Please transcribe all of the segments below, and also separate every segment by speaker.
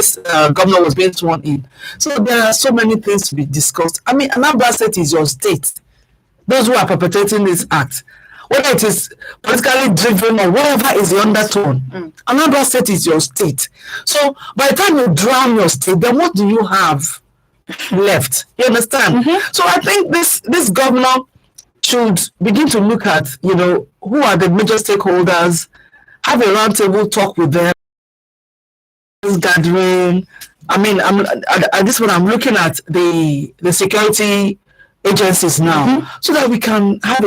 Speaker 1: this governor was being sworn in. So there are so many things to be discussed. I mean, Anambra State is your state. Those who are perpetrating this act, whether it is politically driven or whatever is the undertone, Anambra State is your state. So by the time you drown your state, then what do you have left? You understand? So I think this governor should begin to look at, who are the major stakeholders, have a roundtable talk with them, gathering. I mean, at this point, I'm looking at the security agencies now, so that we can have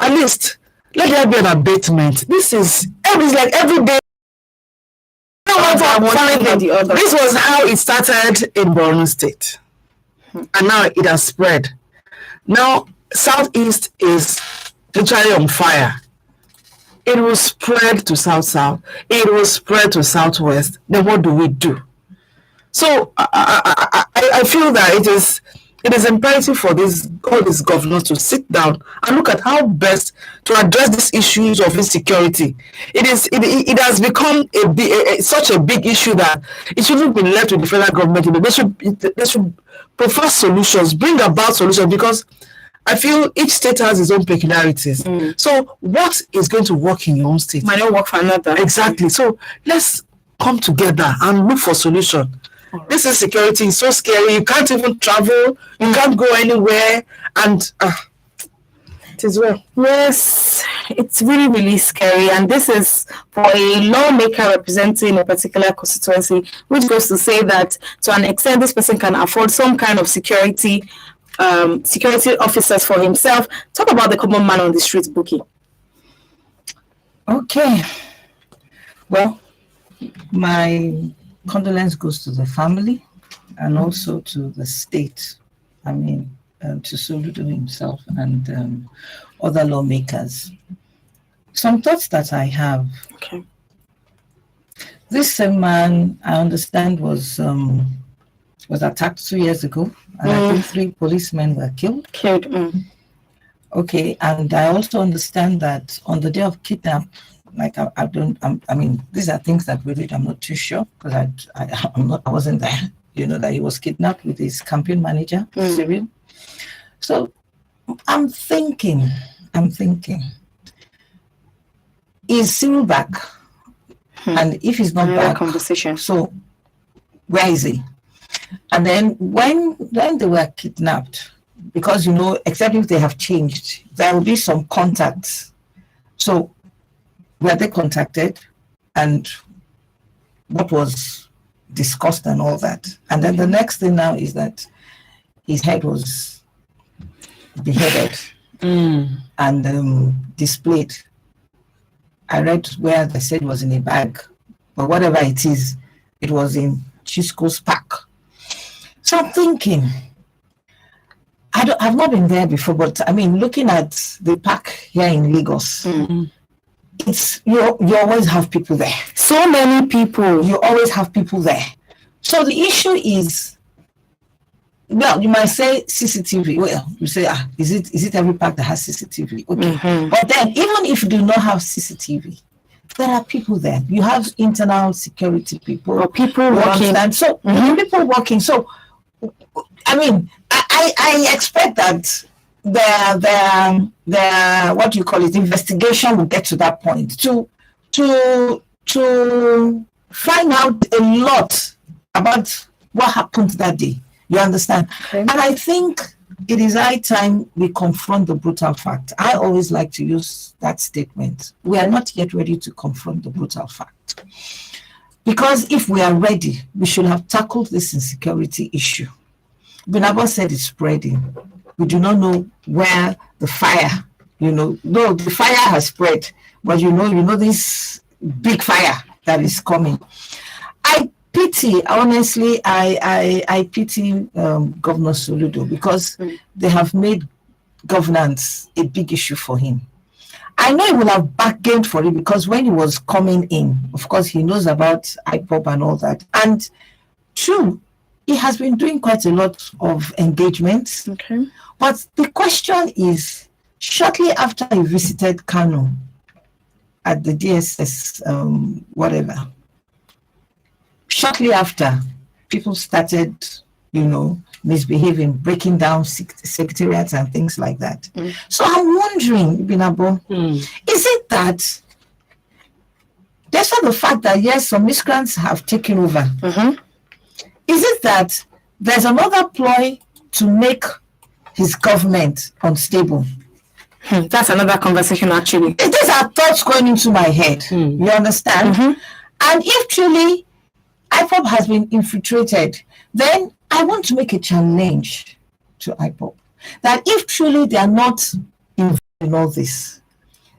Speaker 1: at least let there be an abatement. This is like every day. This was how it started in Borno State, and now it has spread. Now Southeast is literally on fire. It will spread to South. It will spread to Southwest. Then what do we do? So I feel that it is imperative for all these governors to sit down and look at how best to address these issues of insecurity. It has become such a big issue that it shouldn't be left to the federal government. They should prefer solutions, bring about solutions, because I feel each state has its own peculiarities. So what is going to work in your own state
Speaker 2: might not work for another.
Speaker 1: Exactly. So let's come together and look for solution. Right. This insecurity is so scary. You can't even travel. You can't go anywhere. And it is well.
Speaker 2: Yes, it's really, really scary. And this is for a lawmaker representing a particular constituency, which goes to say that to an extent this person can afford some kind of security officers for himself. Talk about the common man on the street, Buki.
Speaker 3: Okay. Well, my condolence goes to the family and also to the state. I mean, to Soludo himself and other lawmakers. Some thoughts that I have.
Speaker 2: Okay.
Speaker 3: This man, I understand, was attacked 2 years ago, and I think 3 policemen were killed. Okay, and I also understand that on the day of kidnap, like I mean, these are things that we read. I'm not too sure because I wasn't there. That he was kidnapped with his campaign manager, Cyril. So I'm thinking, is Cyril back? And if he's not back,
Speaker 2: conversation.
Speaker 3: So where is he? And then when they were kidnapped, because except if they have changed, there will be some contacts. So were they contacted, and what was discussed and all that? And then the next thing now is that his head was beheaded and displayed. I read where they said it was in a bag, but whatever it is, it was in Chisco's pack. So I'm thinking, I've not been there before, but I mean, looking at the park here in Lagos, it's you always have people there.
Speaker 2: So many people.
Speaker 3: You always have people there. So the issue is, well, you might say CCTV. Well, you say, is it every park that has CCTV? Okay. But then, even if you do not have CCTV, there are people there. You have internal security people.
Speaker 2: Or people working.
Speaker 3: So people working. So, I mean, I expect that the what do you call it, investigation will get to that point to find out a lot about what happened that day. You understand? Okay. And I think it is high time we confront the brutal fact. I always like to use that statement. We are not yet ready to confront the brutal fact. Because if we are ready, we should have tackled this insecurity issue. Binabo said it's spreading. We do not know where the fire, no, the fire has spread, but this big fire that is coming. I pity, honestly, I pity Governor Soludo because they have made governance a big issue for him. I know he will have bargained for it because when he was coming in, of course, he knows about IPOP and all that. And true, he has been doing quite a lot of engagements.
Speaker 2: Okay.
Speaker 3: But the question is, shortly after he visited Kano at the DSS, shortly after, people started, misbehaving, breaking down secretariats and things like that. So I'm wondering, Binabo, is it that, despite the fact that, yes, some miscreants have taken over, is it that there's another ploy to make his government unstable?
Speaker 2: That's another conversation, actually.
Speaker 3: These are thoughts going into my head. You understand? And if truly IPOB has been infiltrated, then I want to make a challenge to IPOB that if truly they are not involved in all this,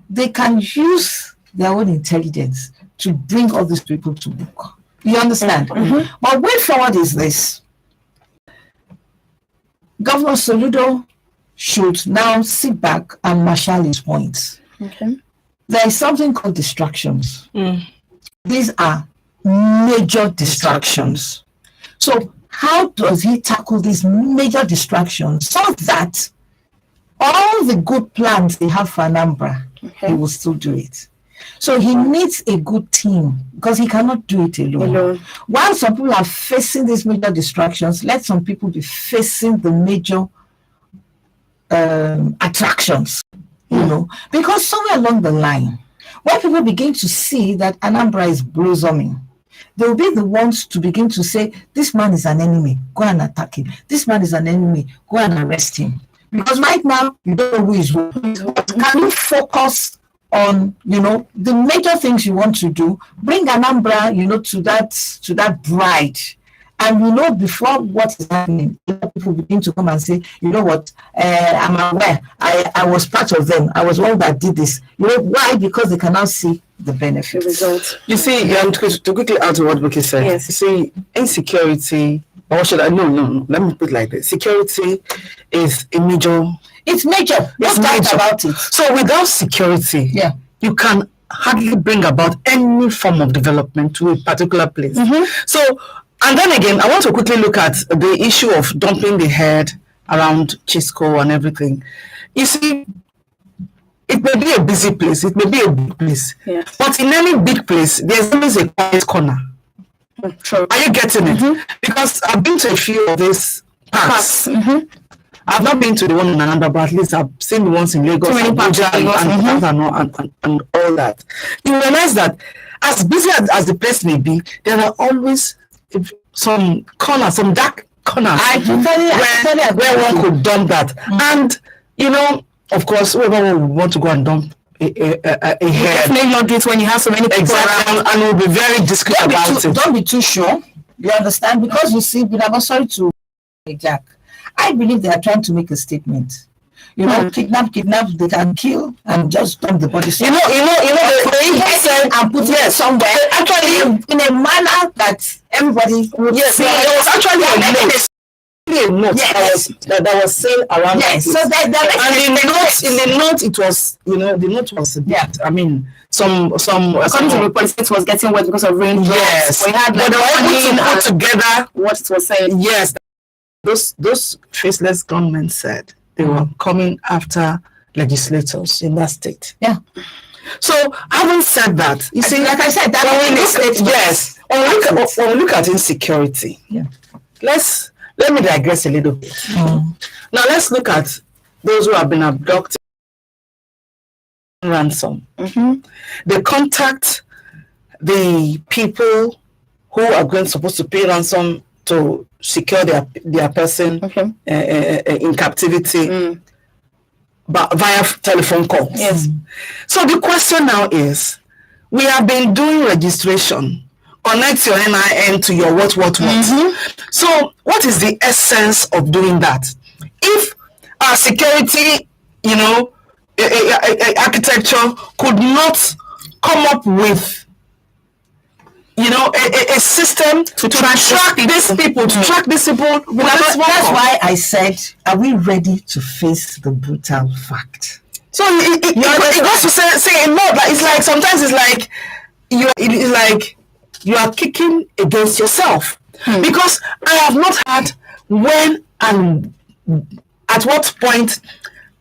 Speaker 3: they can use their own intelligence to bring all these people to book. You understand? But way forward is this. Governor Soludo should now sit back and marshal his points. There is something called distractions. These are major distractions. So how does he tackle these major distractions so that all the good plans they have for Anambra, he will still do it? So he needs a good team because he cannot do it alone. While some people are facing these major distractions, let some people be facing the major attractions, because somewhere along the line, when people begin to see that Anambra is blossoming, they will be the ones to begin to say, this man is an enemy, go and attack him. This man is an enemy, go and arrest him. Because right now, you don't know who is who. Can you focus on, the major things you want to do? Bring Anambra, to that bride. And before what is happening, people begin to come and say, you know what, I'm aware, I was part of them, I was one that did this. Why? Because they can now see the benefits.
Speaker 2: The results.
Speaker 1: You see, to quickly add to what Buki said,
Speaker 2: Yes.
Speaker 1: you see, insecurity, or should I, no, let me put it like this. Security is a major.
Speaker 3: It's major. Let's talk about it.
Speaker 1: So without security, you can hardly bring about any form of development to a particular place. So, and then again, I want to quickly look at the issue of dumping the head around Chisco and everything. You see, it may be a busy place, it may be a big place, but in any big place, there's always a quiet corner.
Speaker 2: True.
Speaker 1: Are you getting it? Because I've been to a few of these parks. I've not been to the one in Anambra, but at least I've seen the ones in Lagos, Abuja, and all that. You realize that as busy as the place may be, there are always some corners, some dark corners where one could dump that. And, of course, whoever would want to go and dump a head.
Speaker 2: Definitely not do it when you have so many people around.
Speaker 1: And we'll be very discreet about it.
Speaker 3: Don't be too sure. You understand? Because you see, I'm sorry to Jack. I believe they are trying to make a statement. Kidnap, they can kill and just dump the body.
Speaker 1: The way he said,
Speaker 3: and put it somewhere. Actually, in a manner that everybody would
Speaker 1: say. There was actually a note that was said around.
Speaker 3: Yes, so that
Speaker 1: in the note it was, the note was I mean, some
Speaker 2: according to the police, it was getting wet because of rain.
Speaker 1: Yes,
Speaker 2: we had
Speaker 1: but they were able to put together
Speaker 2: what it was saying.
Speaker 1: Yes, those faceless gunmen said they were coming after legislators in that state.
Speaker 3: Yeah.
Speaker 1: So having said that, you see,
Speaker 3: like I said, that
Speaker 1: when we look at insecurity, let me digress a little bit. Now let's look at those who have been abducted, ransom. They contact the people who are supposed to pay ransom to secure their person in captivity, but via telephone calls.
Speaker 2: Yes.
Speaker 1: So the question now is, we have been doing registration. Connect your NIN to your what. So what is the essence of doing that? If our security, architecture could not come up with a system to track these people, that's
Speaker 3: why I said, are we ready to face the brutal fact?
Speaker 1: So it goes to say no, but it's like sometimes it's like you are kicking against yourself. Because I have not had when and at what point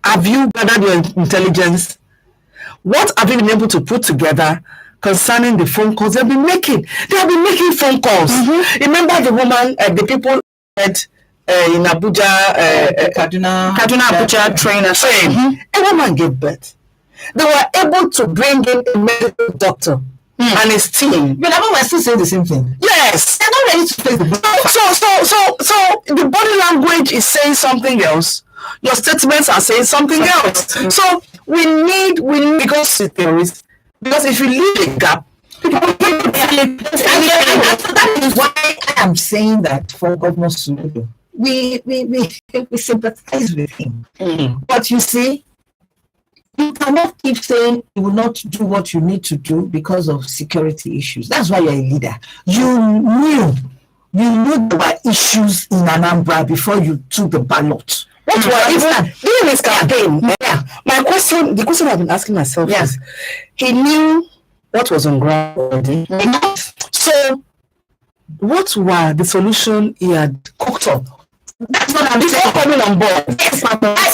Speaker 1: have you gathered your intelligence? What have you been able to put together concerning the phone calls they've been making. They have been making phone calls. Remember the woman, the people in Abuja,
Speaker 3: Kaduna
Speaker 2: Abuja train.
Speaker 1: A woman gave birth. They were able to bring in a medical doctor and his team.
Speaker 3: But we're still saying the same thing.
Speaker 1: Yes.
Speaker 3: They're not ready to face the
Speaker 1: So the body language is saying something else. Your statements are saying something else. So we need because if you leave a gap,
Speaker 3: that is why I am saying that for Governor Suludo, we sympathize with him. But you see, you cannot keep saying you will not do what you need to do because of security issues. That's why you're a leader. You knew there were issues in Anambra before you took the ballot.
Speaker 1: What were even during his campaign? Yeah. The question I've been asking myself is, he knew what was on ground already. So, what were the solution he had cooked up?
Speaker 3: That's what I'm saying.
Speaker 1: Coming on board.
Speaker 3: Yes,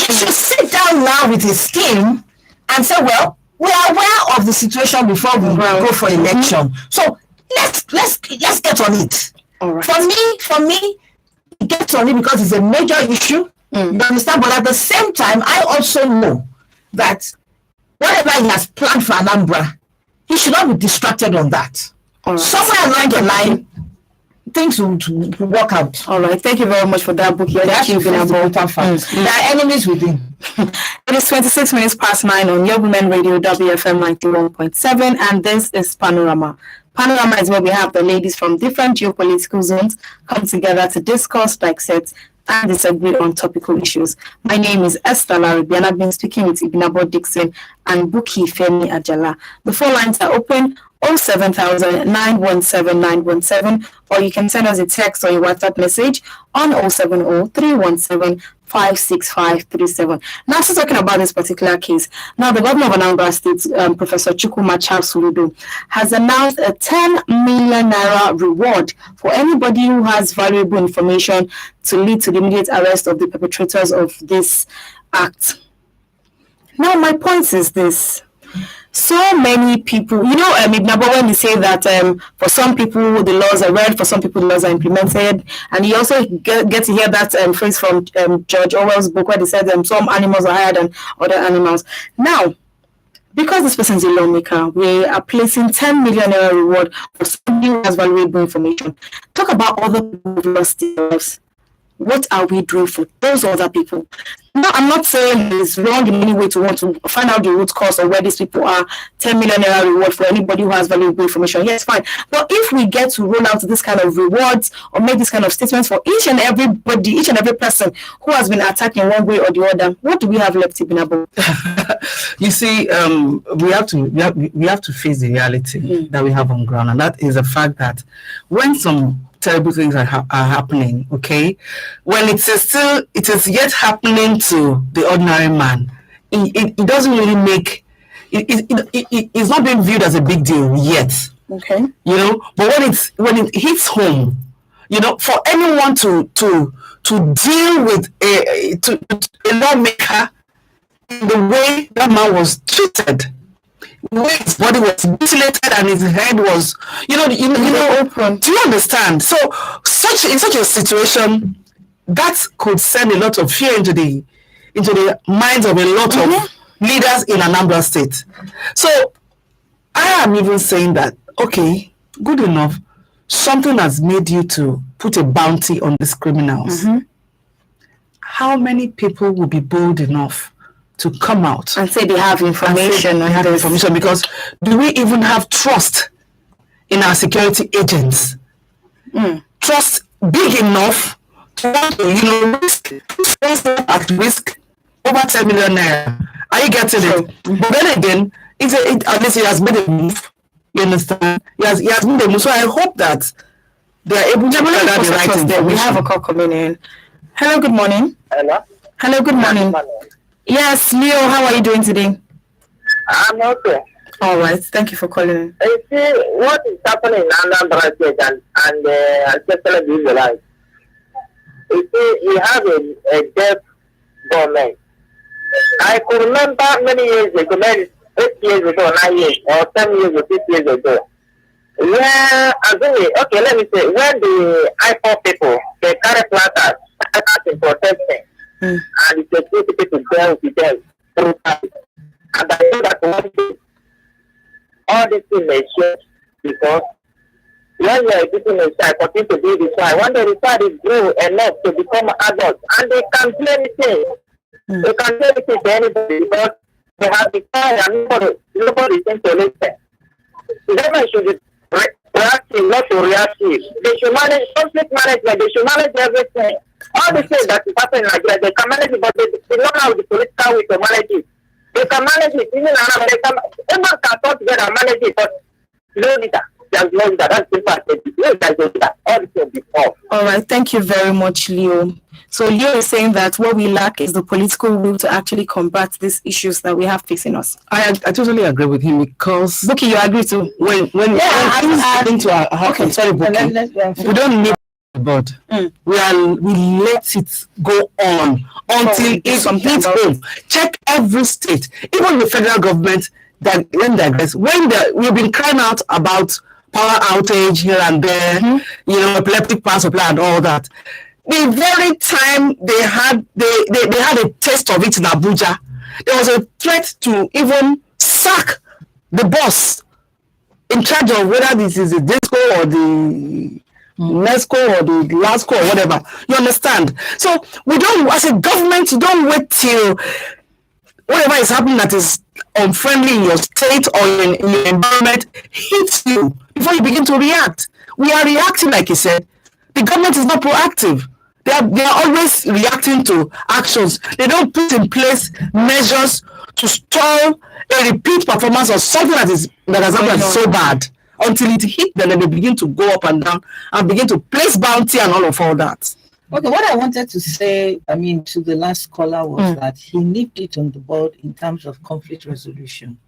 Speaker 3: he should sit down now with his team and say, well, we are aware of the situation before we go for election. So let's get on it.
Speaker 1: All right.
Speaker 3: For me, get on it because it's a major issue. You understand? But at the same time, I also know that whatever he has planned for Anambra, he should not be distracted on that.
Speaker 2: Right.
Speaker 3: Somewhere along the line, things will work out.
Speaker 2: All right. Thank you very much for that book. There
Speaker 3: are enemies within.
Speaker 2: It is 26 minutes past 9 on Your Women Radio, WFM 91.7, and this is Panorama. Panorama is where we have the ladies from different geopolitical zones come together to discuss, dissect, and disagree on topical issues. My name is Esther Laribi, and I've been speaking with Ibinabo Dixon and Buki Femi Ajala. The phone lines are open, 07000-917-917, or you can send us a text or a WhatsApp message on 070-317-56537. Now, still talking about this particular case. Now, the governor of Anambra State, Professor Chukwuma Suludo, has announced a 10 million naira reward for anybody who has valuable information to lead to the immediate arrest of the perpetrators of this act. Now, my point is this. So many people, when we say that for some people the laws are read, for some people the laws are implemented, and you also get to hear that phrase from George Orwell's book where they said some animals are higher than other animals. Now, because this person is a lawmaker, we are placing 10 million naira reward for somebody who has valuable information. Talk about other people who've lost their lives. What are we doing for those other people? No, I'm not saying it's wrong in any way to want to find out the root cause of where these people are. 10 million naira reward for anybody who has valuable information. Yes, fine. But if we get to roll out this kind of rewards or make this kind of statements for each and every person who has been attacked in one way or the other, what do we have left, Ibinabo?
Speaker 1: You see, we have to face the reality that we have on ground, and that is the fact that when some terrible things are happening, okay, when it is yet happening to the ordinary man, it doesn't really make it's not being viewed as a big deal yet,
Speaker 2: okay,
Speaker 1: but when it hits home, for anyone to deal with a lawmaker in the way that man was treated, where his body was mutilated and his head was, open. Do you understand? So, in such a situation, that could send a lot of fear into the minds of a lot of leaders in Anambra State. So, I am even saying that, okay, good enough. Something has made you to put a bounty on these criminals. How many people will be bold enough to come out
Speaker 2: and say they have information?
Speaker 1: Because do we even have trust in our security agents? Trust big enough to want to, risk at risk over 10 million naira. Are you getting it? But then again, at least he has made a move. You understand? He has made a move. So I hope that they are able to do the right thing.
Speaker 2: We have a call coming in. Hello, good morning. Hello, good morning. Yes, Leo, how are you doing today?
Speaker 4: I'm okay.
Speaker 2: All right, thank you for calling in.
Speaker 4: You see, what is happening in Anambra State and especially the Israelites? You see, we have a deaf government. I could remember many years ago, maybe 8 years ago, 9 years, or 10 years or 6 years ago. Yeah, okay, let me say, when the IPO people, they carry platters, in protesting, and the security people deal with them through time. And I know that one day, all these things may change because when you are people inside, continue to be the child, when the child is grow enough to become adults, and they can do anything, they can do anything to anybody because they have the power and nobody thinks to listen. The government should be proactive, not to reactive. They should manage conflict management, they should manage everything. All the things that is happening in Nigeria, they can manage it, but they don't have the political way to manage it. They can manage it, even everyone can talk together and manage it, but no leader. There's no leader. That's the fact.
Speaker 2: All right, thank you very much, Leo. So Leo is saying that what we lack is the political will to actually combat these issues that we have facing us.
Speaker 1: I totally agree with him because
Speaker 2: Buki, you agree too?
Speaker 1: When
Speaker 2: I'm
Speaker 1: into our
Speaker 2: okay.
Speaker 1: Sorry, Buki, we don't need the board. We let it go on until it hits home. Check every state, even the federal government. That when we've been crying out about power outage here and there, epileptic power supply and all that. The very time they had a taste of it in Abuja, there was a threat to even sack the boss in charge of whether this is the disco or the NESCO or the LASCO or whatever. You understand? So we don't, as a government, you don't wait till whatever is happening that is unfriendly in your state or in your environment hits you before you begin to react. We are reacting, like you said. The government is not proactive. They are always reacting to actions. They don't put in place measures to stall a repeat performance or something that has happened so bad until it hits them and they begin to go up and down and begin to place bounty and all that.
Speaker 3: Okay, what I wanted to say, to the last caller was that he nipped it on the board in terms of conflict resolution.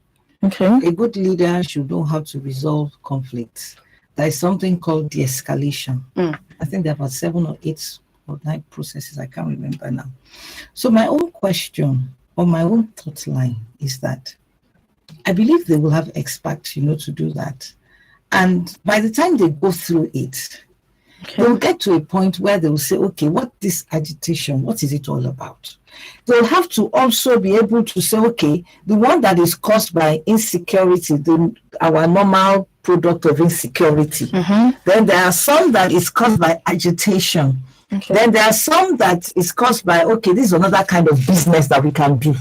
Speaker 2: Okay.
Speaker 3: A good leader should know how to resolve conflicts. There is something called de-escalation. I think there are about 7 or 8 or 9 processes. I can't remember now. So my own question or my own thought line is that I believe they will have experts, to do that. And by the time they go through it, they'll get to a point where they'll say, okay, what this agitation, what is it all about? They'll have to also be able to say, okay, the one that is caused by insecurity, our normal product of insecurity. Then there are some that is caused by agitation. Then there are some that is caused by, okay, this is another kind of business that we can do.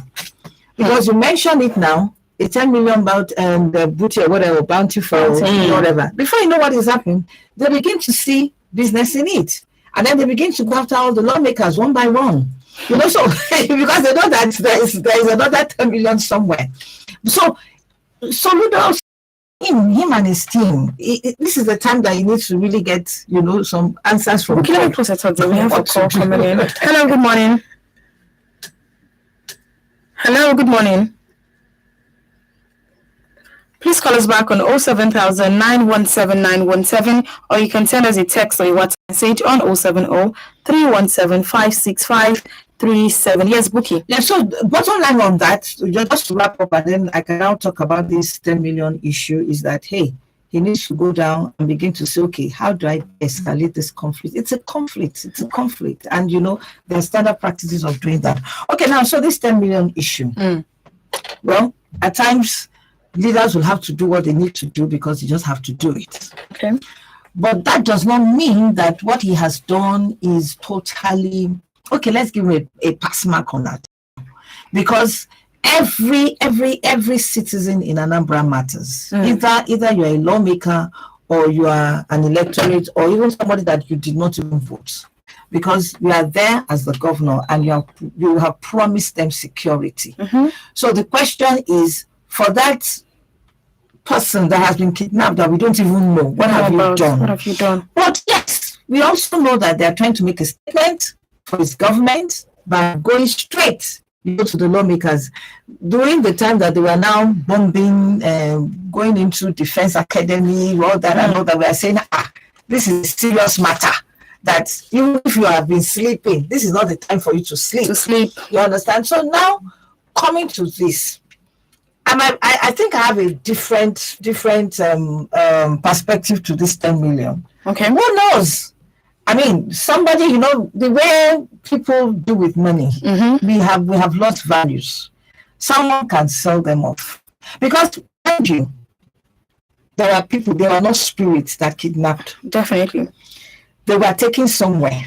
Speaker 3: Because you mentioned it now, a 10 million booty or whatever, bounty for whatever. Before you know what is happening, they begin to see business in it. And then they begin to go after all the lawmakers one by one. So because they know that there is another 10 million somewhere. So Soludo, him and his team, this is the time that he needs to really get, some answers from.
Speaker 2: Okay, let me process it. We have a call coming in. Hello, good morning. Hello, good morning. Please call us back on 07000 917 917, or you can send us a text or a WhatsApp message on 070 317 56537. Yes, Buki.
Speaker 3: Yeah, so bottom line on that, just to wrap up, and then I can now talk about this 10 million issue, is that, hey, he needs to go down and begin to say, okay, how do I escalate this conflict? It's a conflict. And, there are standard practices of doing that. Okay, now, so this 10 million issue. Well, at times, leaders will have to do what they need to do because you just have to do it.
Speaker 2: Okay.
Speaker 3: But that does not mean that what he has done is totally, okay, let's give him a pass mark on that. Because every citizen in Anambra matters. Either you're a lawmaker or you are an electorate or even somebody that you did not even vote. Because you are there as the governor and you have promised them security. So the question is, for that person that has been kidnapped that we don't even know, what have you done?
Speaker 2: What have you done?
Speaker 3: But yes, we also know that they're trying to make a statement for his government by going straight to the lawmakers. During the time that they were now bombing, going into Defense Academy, all that and all that, we are saying, this is a serious matter. That even if you have been sleeping, this is not the time for you to sleep.
Speaker 2: To sleep.
Speaker 3: You understand? So now, coming to this, I think I have a different perspective to this 10 million.
Speaker 2: Okay.
Speaker 3: Who knows? I mean, somebody, the way people do with money, we have lost values. Someone can sell them off. Because, mind you, there are no spirits that kidnapped.
Speaker 2: Definitely.
Speaker 3: They were taken somewhere.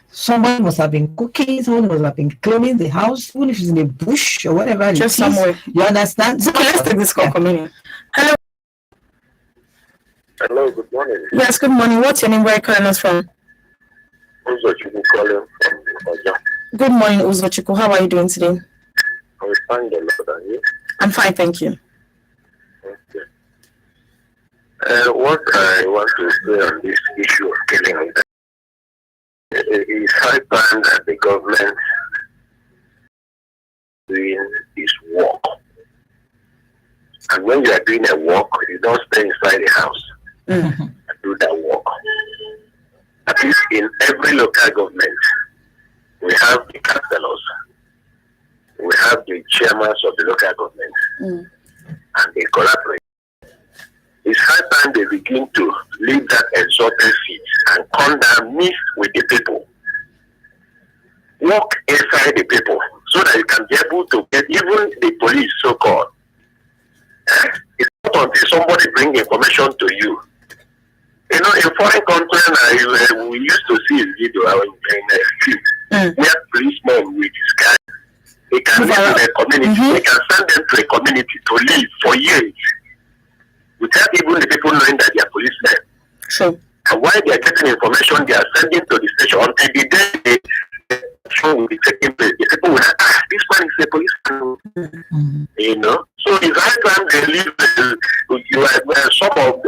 Speaker 3: Someone must have been cooking, someone must have been cleaning the house, even if it's in a bush or whatever.
Speaker 2: Just somewhere.
Speaker 3: You understand?
Speaker 2: Okay, let's take this call. Hello.
Speaker 5: Hello, good morning.
Speaker 2: Yes, good morning. What's your name? Where are you calling us from?
Speaker 5: Uzochukwu calling from Oja.
Speaker 2: Good morning, Uzochukwu. How are you doing today?
Speaker 5: I'm fine, Lord, and you?
Speaker 2: I'm fine, thank you.
Speaker 5: Okay. What I want to say on this issue of killing, it is high time that the government doing this work. And when you are doing a work, you don't stay inside the house and do that work. At least in every local government, we have the councillors, we have the chairmen of the local government, and they collaborate. It's high time they begin to leave that exalted seat and come down, meet with the people, walk inside the people, so that you can be able to get even the police, so-called. It's not until somebody brings information to you. In foreign countries, we used to see a video in a film where policemen with this guy, they can live in a community, they can send them to a community to live for years without even the people knowing that they are policemen.
Speaker 2: Sure.
Speaker 5: And while they are getting information, they are sending to the station until the day the show will be taking place. The people will say, this man is a policeman. So it's high time they leave. Some of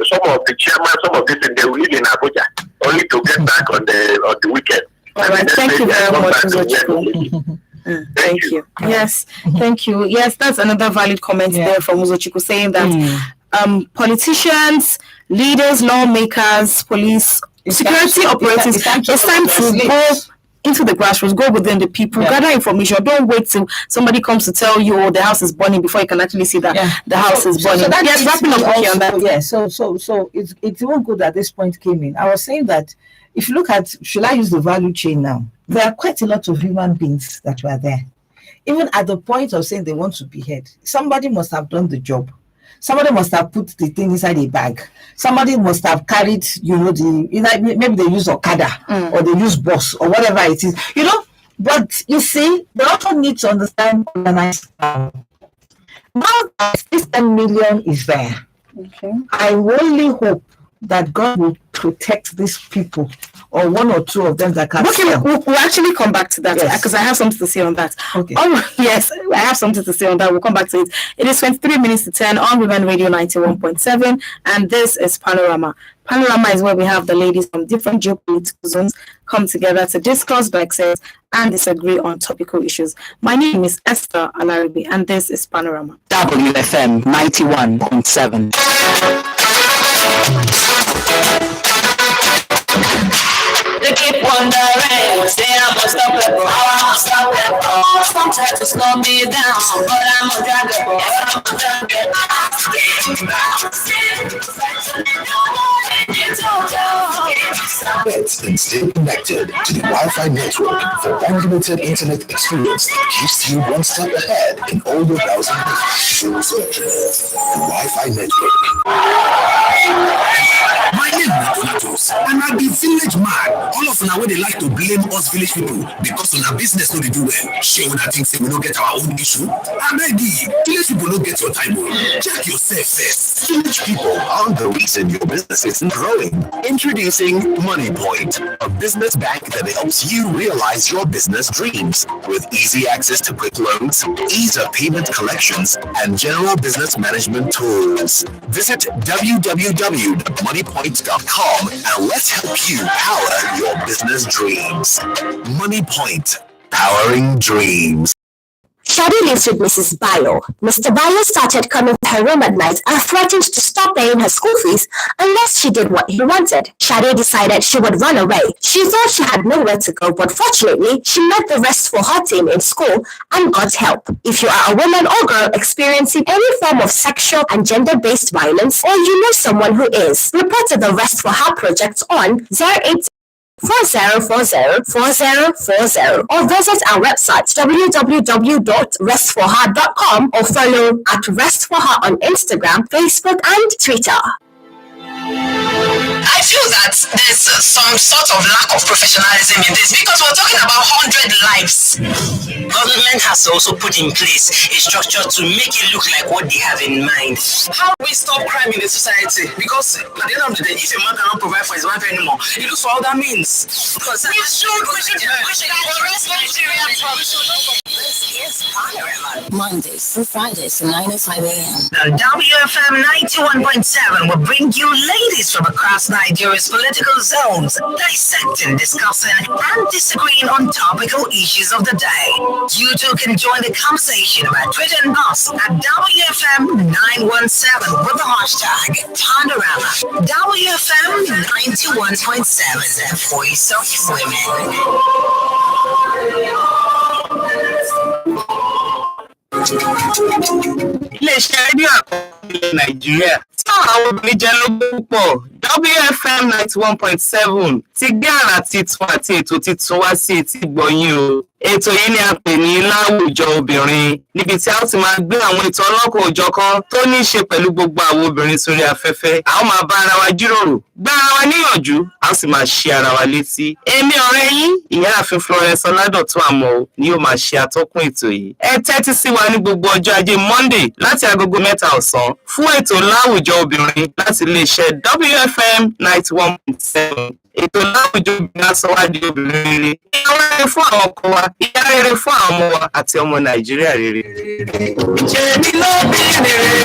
Speaker 5: the chairman, some of this, and they will live in Abuja only to get back on the weekend.
Speaker 2: All right, thank you very much, Uzochukwu. Thank you. Yes, thank you. Yes, that's another valid comment there from Uzochukwu saying that politicians, leaders, lawmakers, police, security operatives, it's time to go into the grassroots, go within the people, gather information. Don't wait till somebody comes to tell you, the house is burning before you can actually see that the house is burning. Yes, wrapping up on that.
Speaker 3: Yeah, so it's even good that this point came in. I was saying that if you look at, should I use the value chain now? There are quite a lot of human beings that were there. Even at the point of saying they want to behead, somebody must have done the job. Somebody must have put the thing inside a bag. Somebody must have carried, maybe they use Okada or they use bus or whatever it is, But you see, they also need to understand organized now that this 10 million is there.
Speaker 2: Okay.
Speaker 3: I only hope that God will protect these people, or one or two of them that can.
Speaker 2: Okay, we'll actually come back to that because I have something to say on that.
Speaker 3: Okay.
Speaker 2: Oh yes, I have something to say on that. We'll come back to it. It is 23 minutes to 10 on Women Radio 91.7, and this is Panorama. Panorama is where we have the ladies from different geopolitical zones come together to discuss, dissect, and disagree on topical issues. My name is Esther Alaribi, and this is Panorama.
Speaker 6: WFM 91.7.
Speaker 7: They keep wondering, say I'm unstoppable, how I'm unstoppable. Some try to slow me down, but I'm undraggable.
Speaker 8: And stay connected to the Wi-Fi network for unlimited internet experience that keeps you one step ahead in all your browsing needs. The Wi-Fi network.
Speaker 9: My name is Donatus, and I be village man. All of now when they like to blame us village people because on our business no they do well. Share when I think say we don't get our own issue. I beg you, village people don't get your time. Check yourself first.
Speaker 8: Village people are the reason your business isn't growing. Introducing Money Point, a business bank that helps you realize your business dreams with easy access to quick loans, ease of payment collections, and general business management tools. Visit www.moneypoint.com and let's help you power your business dreams. Money Point, powering dreams.
Speaker 10: Shadi lives with Mrs. Bayo. Mr. Bayo started coming to her room at night and threatened to stop paying her school fees unless she did what he wanted. Shadi decided she would run away. She thought she had nowhere to go, but fortunately, she met the Rest for Her team in school and got help. If you are a woman or girl experiencing any form of sexual and gender-based violence, or you know someone who is, report to the Rest for Her project on 08 40404040 or visit our website www.restforher.com or follow at Rest for Her on Instagram, Facebook and Twitter.
Speaker 11: I feel that there's some sort of lack of professionalism in this because we're talking about 100 lives. Government has also put in place a structure to make it look like what they have in mind. How do we stop crime in the society? Because at the end of the day, if a man cannot provide for his wife anymore, he looks for other means. Because we should arrest Nigerian problems. This is Panorama. Mondays through Fridays from 9 to 5 a.m. The WFM 91.7 will bring you ladies from across Nigeria's political zones, dissecting, discussing, and disagreeing on topical issues of the day. You too can join the conversation by tweeting us at WFM917 with the hashtag Panorama. WFM 91.7, the voice of women.
Speaker 12: Iléeṣẹ́ rédíò àkọ́kọ́ Nàìjíríà tí àwọn obìnrin jẹ́ lógún púpọ̀ WFM 91.7 ti gbé àrà titun àti ètò titun wá sí etí gbọ̀nyìn o. Ètò yìí ni a pè ní láwùjọ obìnrin níbi tí a ó ti máa gbé àwọn ètò ọlọ́kan-ò-jọ̀kan tó ní í ṣe pẹ̀lú gbogbo àwọn obìnrin sórí afẹ́fẹ́. A ó máa bá ara wa jíròrò, gbá ara wa níyànjú, a ó sì máa ṣe ara wa létí. Èmi ọ̀rẹ́ yín, Ìyáàfin Florence Ọládọ̀tun Àmọ́ ni yóò máa ṣe atọ́kùn ètò yìí. Ẹ tẹ́tí sí wa ní gbogbo ọjọ́ Ajé Monday láti agogo 3 ọ̀sán fún ètò láwùjọ obìnrin láti iléeṣẹ́ WFM 91.7. Ètò láwùjọ obìnrin aṣọwádìí obìnrin rere. Ìyá rere fún àwọn ọkọ wa, ìyá rere fún àwọn ọmọ wa àti ọmọ Nàìjíríà rere.
Speaker 11: Jèmi lóbìnrin rere,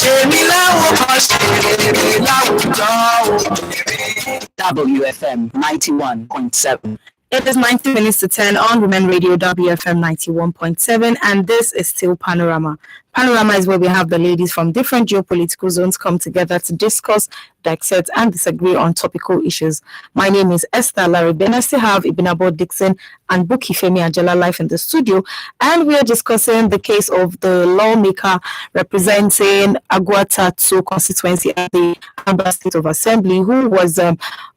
Speaker 11: jèmi láwòkọ́ṣe rere láwùjọ obìnrin.
Speaker 6: WFM 91.7.
Speaker 2: It is 19 minutes to 10 on Women Radio WFM 91.7, and this is still Panorama. Panorama is where we have the ladies from different geopolitical zones come together to discuss, dissect, and disagree on topical issues. My name is Esther Larry. I still have Ibinabo Dixon and Buki Femi Ajala live in the studio, and we are discussing the case of the lawmaker representing Aguata 2 constituency at the Anambra State of Assembly, who was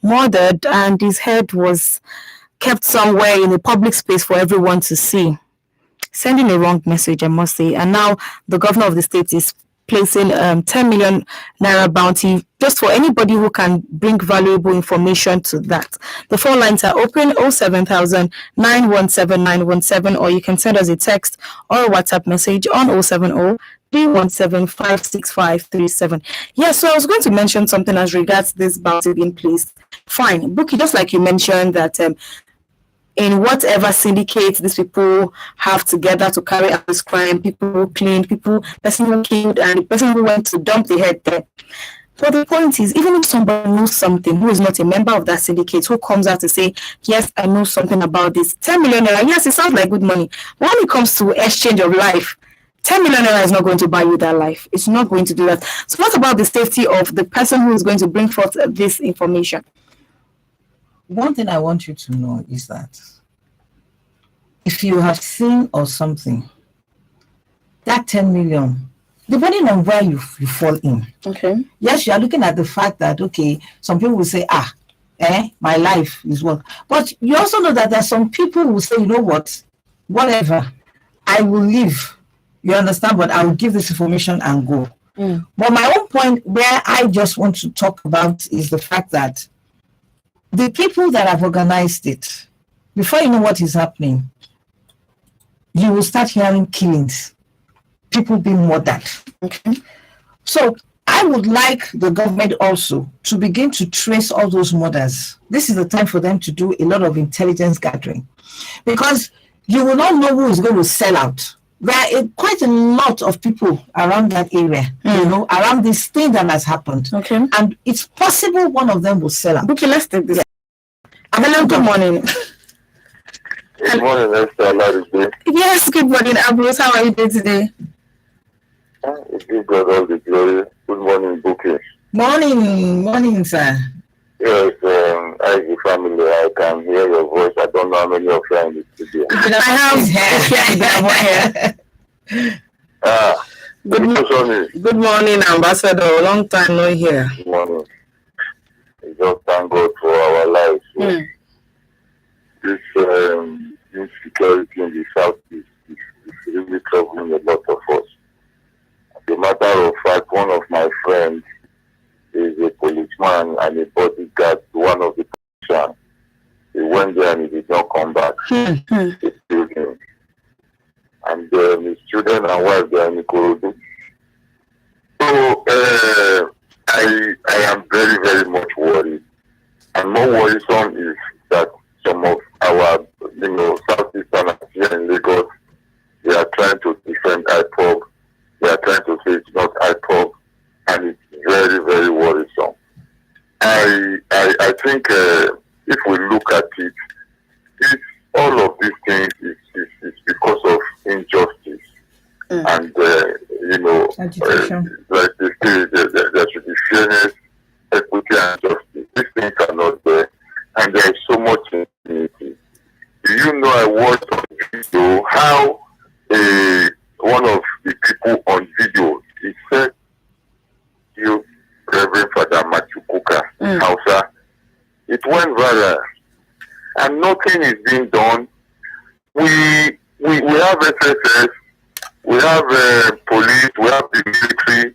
Speaker 2: murdered, and his head was kept somewhere in a public space for everyone to see. Sending a wrong message, I must say. And now the governor of the state is placing 10 million naira bounty just for anybody who can bring valuable information to that. The phone lines are open: 07000 917 917, or you can send us a text or a WhatsApp message on 070 317 56537. Yeah, so I was going to mention something as regards this bounty being placed. Fine, Buki, just like you mentioned that in whatever syndicate these people have together to carry out this crime, people who cleaned, person who killed, and the person who went to dump the head there. But the point is, even if somebody knows something who is not a member of that syndicate, who comes out to say, yes, I know something about this, 10 million naira, yes, it sounds like good money. But when it comes to exchange of life, 10 million naira is not going to buy you that life. It's not going to do that. So what about the safety of the person who is going to bring forth this information?
Speaker 3: One thing I want you to know is that if you have seen or something, that 10 million, depending on where you fall in. Okay. Yes, you are looking at the fact that, okay, some people will say, my life is what. But you also know that there are some people who say, you know what, whatever, I will leave. You understand? But I will give this information and go. But my own point where I just want to talk about is the fact that the people that have organized it, before you know what is happening, you will start hearing killings, people being murdered. Okay. So I would like the government also to begin to trace all those murders. This is the time for them to do a lot of intelligence gathering, because you will not know who is going to sell out. There are quite a lot of people around that area, you know, around this thing that has happened. Okay. And it's possible one of them will sell out.
Speaker 2: Okay, let's take this. Hello, good morning.
Speaker 5: Good morning, Esther.
Speaker 2: Yes, good morning, Ambrose. How are you doing today?
Speaker 5: We give God all the glory. Good morning, Bookie.
Speaker 3: Morning, sir.
Speaker 5: Yes, as a family, I can hear your voice. I don't know how many of you are in the studio.
Speaker 2: I have
Speaker 1: Good morning, Ambassador. Long time no here.
Speaker 5: Good morning. We just thank God for our lives. This insecurity in the southeast is really troubling a lot of us. As a matter of fact, one of my friends is a policeman and a bodyguard to one of the politicians. He went there and he did not come back. He's still there. And his children and wife, they are in Ikorodu. So I am very, very much worried. And more worrisome is that some of our, Southeastern here in Lagos, they are trying to defend IPOB. They are trying to say it's not IPOB, and it's very, very worrisome. I think if we look at it, all of these things is because of injustice. And, like they say, there should be fairness, equity, and justice. These things are not there. And there is so much impunity. Do you know, I watched on video how one of the people on video, he said, you, Reverend Father Machukuka, Hausa, it went viral. And nothing is being done. We have SSS, we have police, we have the military.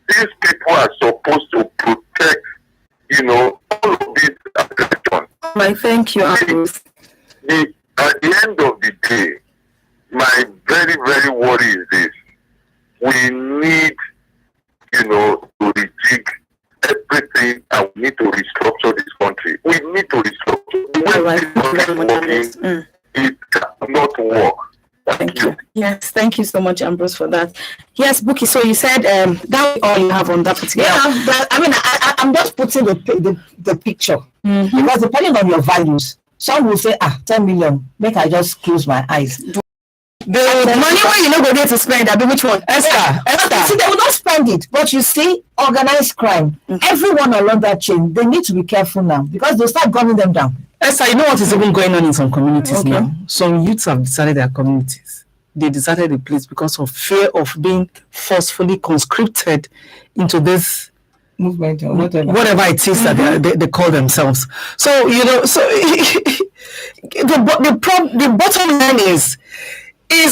Speaker 5: These people are supposed to protect, all of this aggression.
Speaker 2: Thank you, Ambrose.
Speaker 5: At the end of the day, my very, very worry is this. We need, to rejig everything, and we need to restructure this country. We need to restructure. The way it's working, it cannot work. Thank you.
Speaker 2: Yes, thank you so much, Ambrose, for that. Yes, Bookie, so you said that all you have on that particular...
Speaker 3: Yeah, but I'm just putting the picture. Because depending on your values, some will say, 10 million, make I just close my eyes.
Speaker 2: The money where you know go there to spend, I mean, which one? Esther.
Speaker 3: See, they will not spend it, but you see, organized crime, everyone along that chain, they need to be careful now because they'll start gunning them down.
Speaker 1: Esther, you know what is even going on in some communities now? Some youths have decided their communities. They decided the place because of fear of being forcefully conscripted into this
Speaker 3: movement or
Speaker 1: whatever it is that they call themselves. So, the bottom line is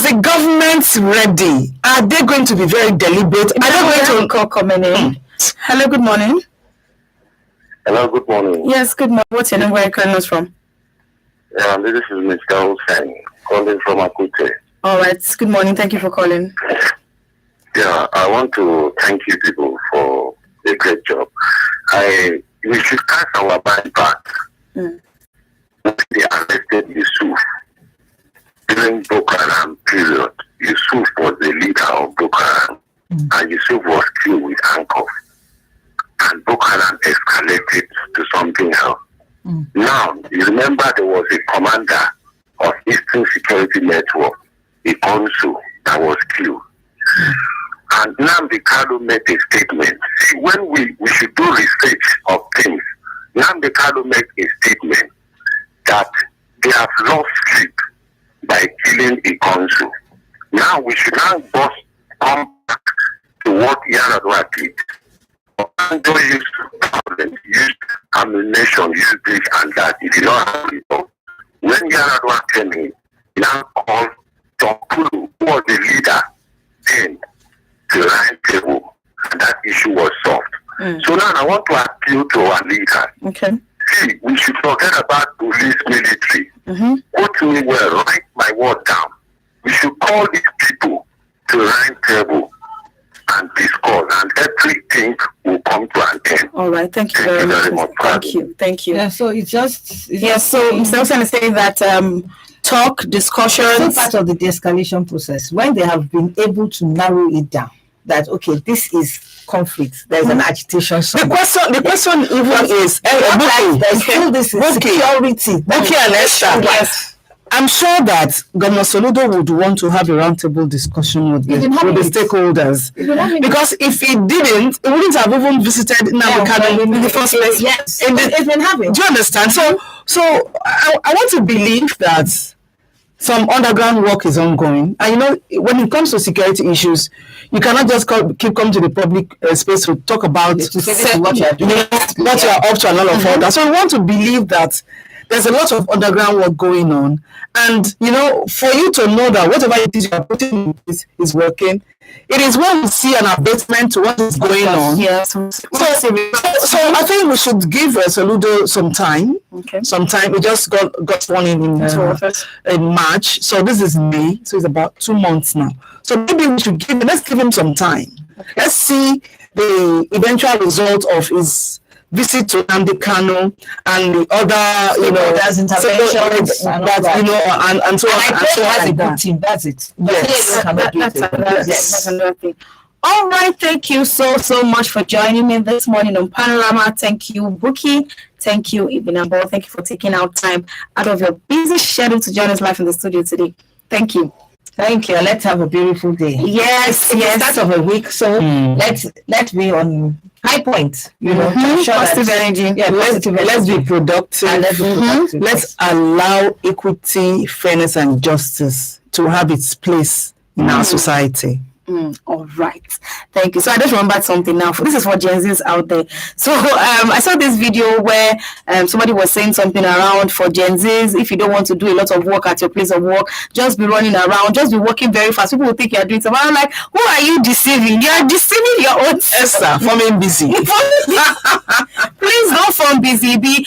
Speaker 1: the government ready? Are they going to be very deliberate? Are they going to call coming in? Hello, good morning.
Speaker 5: Hello, good morning.
Speaker 2: Yes, good morning. What's your name? Where are you calling us from?
Speaker 5: This is Mr. Hussein, calling from Akute.
Speaker 2: All right. Good morning. Thank you for calling.
Speaker 5: Yeah, I want to thank you people for a great job. We should cast our mind back. When they arrested Yusuf during Boko Haram period, Yusuf was the leader of Boko Haram, and Yusuf was killed with handcuffs. And Boko Haram escalated to something else. Now, you remember there was a commander of Eastern Security Network, Ikonsu, that was killed. And Nnamdi Kanu made a statement. See, when we should do research of things, Nnamdi Kanu made a statement that they have lost sleep by killing Ikonsu. Now we should now come back to what Yaradua did. Obanjo used ammunition, used this and that. He did not have people. When Yaradua came in, he now called John Kulu, who was the leader, then to the right table, and that issue was solved. So now I want to appeal to our leaders.
Speaker 2: Okay.
Speaker 5: See, we should forget about police, military. Put me well, write my word down. We should call these people to the right table and discuss, and everything will come to an end.
Speaker 2: All right, thank you very much. Thank you.
Speaker 3: Yeah, so it's just
Speaker 2: so Mr. Hussein is saying that talk, discussions,
Speaker 3: it's part of the de-escalation process. When they have been able to narrow it down, that okay, this is conflict. There's an agitation.
Speaker 1: The question even is,
Speaker 3: there's still this security.
Speaker 1: Bookie and Esther.
Speaker 2: Yes.
Speaker 1: I'm sure that Governor Soludo would want to have a roundtable discussion with the stakeholders. Because if he didn't, he wouldn't have even visited Nabukado in the first place.
Speaker 3: Yes, it's been happening.
Speaker 1: Do you understand? So I want to believe that some underground work is ongoing. And when it comes to security issues, you cannot just keep coming to the public space to talk about what you are up to and all of that. So we want to believe that there's a lot of underground work going on. And, for you to know that whatever it is you are putting in place is working, it is when we see an abatement to what is going on.
Speaker 2: Yes.
Speaker 1: So I think we should give Soludo some time.
Speaker 2: Okay.
Speaker 1: Some time. We just got one in March. So this is May. So it's about 2 months now. So maybe we should let's give him some time. Okay. Let's see the eventual result of his visit to Nnamdi Kanu and the other,
Speaker 3: interventions and
Speaker 1: so on.
Speaker 3: And so has a good team. That's it.
Speaker 2: Yes. That's another thing. All right, thank you so much for joining me this morning on Panorama. Thank you, Buki. Thank you, Ibinabo. Thank you for taking out time out of your busy schedule to join us live in the studio today. Thank you.
Speaker 3: Thank you. Let's have a beautiful day.
Speaker 2: Yes.
Speaker 3: It's the start of a week, so let's be on high point.
Speaker 2: Positive energy.
Speaker 3: Yeah,
Speaker 1: let's be productive. Let's allow equity, fairness, and justice to have its place in our society.
Speaker 2: All right, thank you. So I just remembered something now. This is for Gen Zs out there. So I saw this video where somebody was saying something around for Gen Zs. If you don't want to do a lot of work at your place of work, just be running around, just be working very fast. People will think you are doing something. I'm like, who are you deceiving? You are deceiving your own
Speaker 1: Esther, forming busy.
Speaker 2: Please don't form busy. Do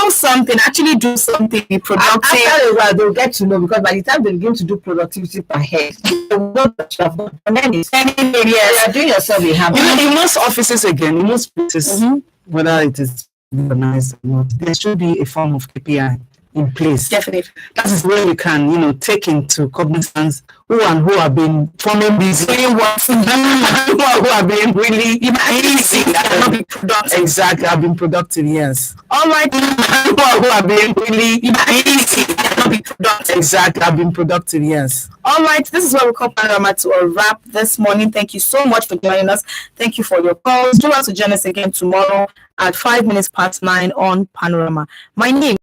Speaker 2: something. Actually do something. Be productive.
Speaker 3: After a while, they'll get to know, because by the time they begin to do productivity per head, they will know that you have done. And then you are doing yourself a harm.
Speaker 1: In most offices, again, in most places, whether it is organized or not, there should be a form of KPI in place.
Speaker 2: Definitely.
Speaker 1: That is where you can, take into cognizance who have been forming busy, who have been really easy, not be productive. Exactly, have been productive. Yes.
Speaker 2: All right.
Speaker 1: Who have been really easy, not be productive. Exactly, have been productive. Yes.
Speaker 2: All right, this is what we call Panorama to a wrap this morning. Thank you so much for joining us. Thank you for your calls. Do want to join us again tomorrow at 9:05 on Panorama. My name is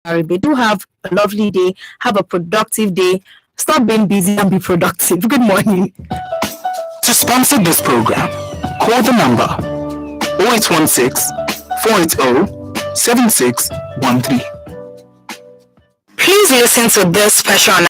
Speaker 2: Aribe. Do have a lovely day. Have a productive day. Stop being busy and be productive. Good morning.
Speaker 8: To sponsor this program, call the number 0816-480-7613.
Speaker 11: Please listen to this special